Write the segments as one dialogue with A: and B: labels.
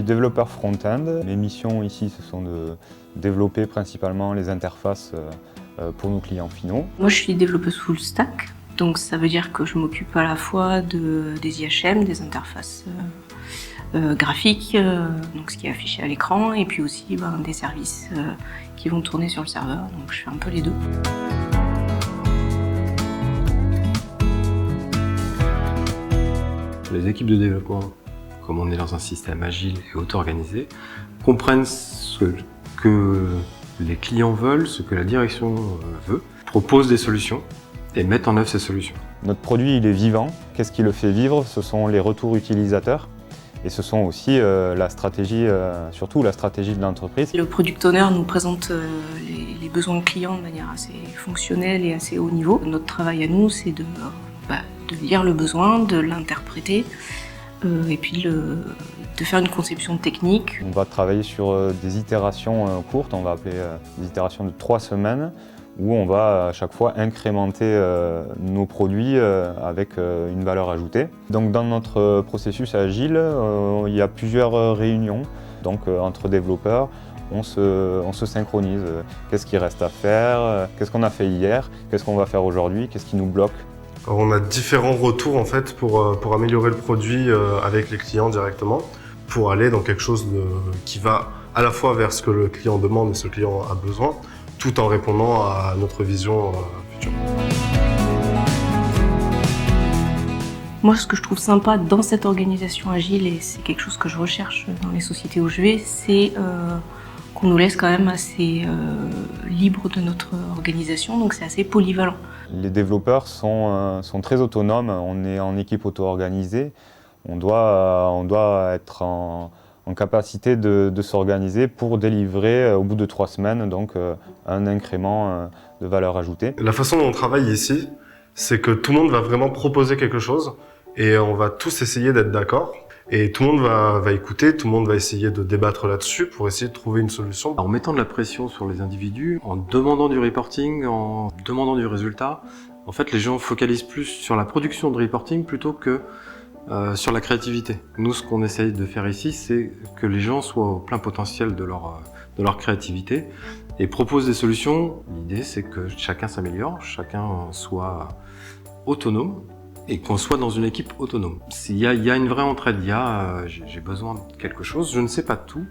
A: développeur front-end. Mes missions ici, ce sont de développer principalement les interfaces pour nos clients finaux.
B: Moi, je suis développeuse full stack, donc ça veut dire que je m'occupe à la fois des IHM, des interfaces graphiques, donc ce qui est affiché à l'écran, et puis aussi des services qui vont tourner sur le serveur, donc je fais un peu les deux.
C: Les équipes de développement, comme on est dans un système agile et auto-organisé, comprennent ce que les clients veulent, ce que la direction veut, proposent des solutions et mettent en œuvre ces solutions.
A: Notre produit, il est vivant. Qu'est-ce qui le fait vivre? Ce sont les retours utilisateurs et ce sont aussi la stratégie, surtout la stratégie de l'entreprise.
B: Le product owner nous présente les besoins clients de manière assez fonctionnelle et assez haut niveau. Notre travail à nous, c'est de lire le besoin, de l'interpréter et puis de faire une conception technique.
A: On va travailler sur des itérations courtes, on va appeler des itérations de 3 semaines, où on va à chaque fois incrémenter nos produits avec une valeur ajoutée. Donc dans notre processus agile, il y a plusieurs réunions entre développeurs. On se synchronise. Qu'est-ce qui reste à faire? Qu'est-ce qu'on a fait hier? Qu'est-ce qu'on va faire aujourd'hui? Qu'est-ce qui nous bloque?
D: Alors on a différents retours en fait pour améliorer le produit avec les clients directement, pour aller dans quelque chose qui va à la fois vers ce que le client demande et ce que le client a besoin, tout en répondant à notre vision future.
B: Moi, ce que je trouve sympa dans cette organisation agile, et c'est quelque chose que je recherche dans les sociétés où je vais, c'est qu'on nous laisse quand même assez libre de notre organisation, donc c'est assez polyvalent.
A: Les développeurs sont très autonomes, on est en équipe auto-organisée, on doit être en capacité de s'organiser pour délivrer au bout de 3 semaines donc, un incrément de valeur ajoutée.
D: La façon dont on travaille ici, c'est que tout le monde va vraiment proposer quelque chose et on va tous essayer d'être d'accord. Et tout le monde va écouter, tout le monde va essayer de débattre là-dessus pour essayer de trouver une solution.
C: En mettant de la pression sur les individus, en demandant du reporting, en demandant du résultat, en fait les gens focalisent plus sur la production de reporting plutôt que sur la créativité. Nous, ce qu'on essaye de faire ici, c'est que les gens soient au plein potentiel de leur créativité et proposent des solutions. L'idée, c'est que chacun s'améliore, chacun soit autonome, et qu'on soit dans une équipe autonome. Il y a une vraie entraide, j'ai besoin de quelque chose, je ne sais pas tout,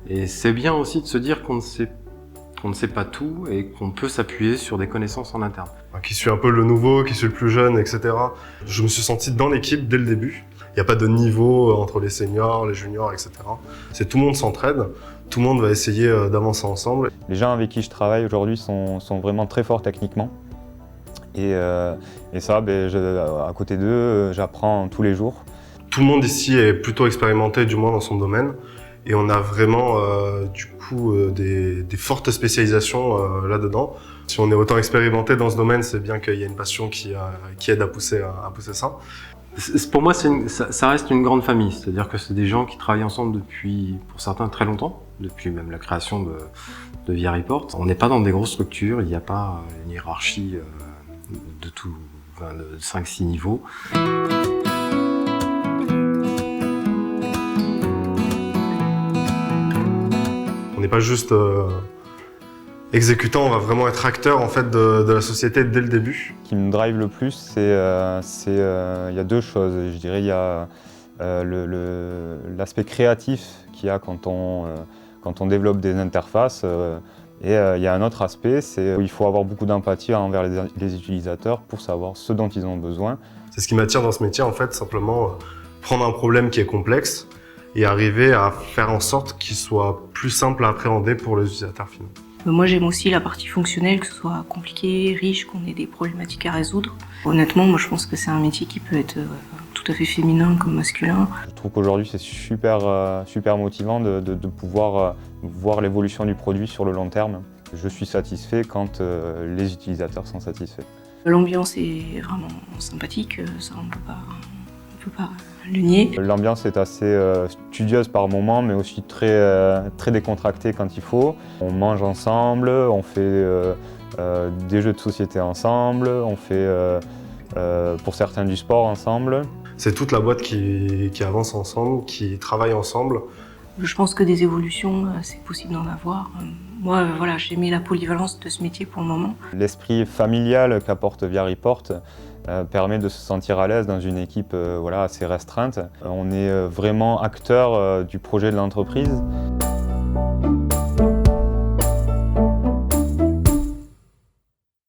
C: et c'est bien aussi de se dire qu'on ne sait pas tout et qu'on peut s'appuyer sur des connaissances en interne.
D: Qui suis un peu le nouveau, qui suis le plus jeune, etc. Je me suis senti dans l'équipe dès le début. Il n'y a pas de niveau entre les seniors, les juniors, etc. C'est tout le monde s'entraide, tout le monde va essayer d'avancer ensemble.
A: Les gens avec qui je travaille aujourd'hui sont vraiment très forts techniquement. Et ça, à côté d'eux, j'apprends tous les jours.
D: Tout le monde ici est plutôt expérimenté, du moins dans son domaine. Et on a vraiment des fortes spécialisations là-dedans. Si on est autant expérimenté dans ce domaine, c'est bien qu'il y a une passion qui aide à pousser ça.
C: Pour moi, ça reste une grande famille. C'est-à-dire que c'est des gens qui travaillent ensemble depuis, pour certains, très longtemps. Depuis même la création de Via Report. On n'est pas dans des grosses structures, il n'y a pas une hiérarchie de 5-6 niveaux.
D: On n'est pas juste exécutant, on va vraiment être acteur en fait de la société dès le début.
A: Ce qui me drive le plus, il y a 2 choses. Je dirais il y a l'aspect créatif qu'il y a quand on développe des interfaces. Et il y a un autre aspect, c'est qu'il faut avoir beaucoup d'empathie envers les utilisateurs pour savoir ce dont ils ont besoin.
D: C'est ce qui m'attire dans ce métier, en fait, simplement prendre un problème qui est complexe et arriver à faire en sorte qu'il soit plus simple à appréhender pour les utilisateurs finaux.
B: Moi, j'aime aussi la partie fonctionnelle, que ce soit compliqué, riche, qu'on ait des problématiques à résoudre. Honnêtement, moi, je pense que c'est un métier qui peut être tout à fait féminin comme masculin.
A: Je trouve qu'aujourd'hui, c'est super motivant de pouvoir voir l'évolution du produit sur le long terme. Je suis satisfait quand les utilisateurs sont satisfaits.
B: L'ambiance est vraiment sympathique, ça on peut pas le nier.
A: L'ambiance est assez studieuse par moments, mais aussi très décontractée quand il faut. On mange ensemble, on fait des jeux de société ensemble, on fait pour certains du sport ensemble.
D: C'est toute la boîte qui avance ensemble, qui travaille ensemble
B: Je pense que des évolutions, c'est possible d'en avoir. Moi, voilà, j'ai aimé la polyvalence de ce métier pour le moment.
A: L'esprit familial qu'apporte Viariport permet de se sentir à l'aise dans une équipe voilà, assez restreinte. On est vraiment acteur du projet de l'entreprise.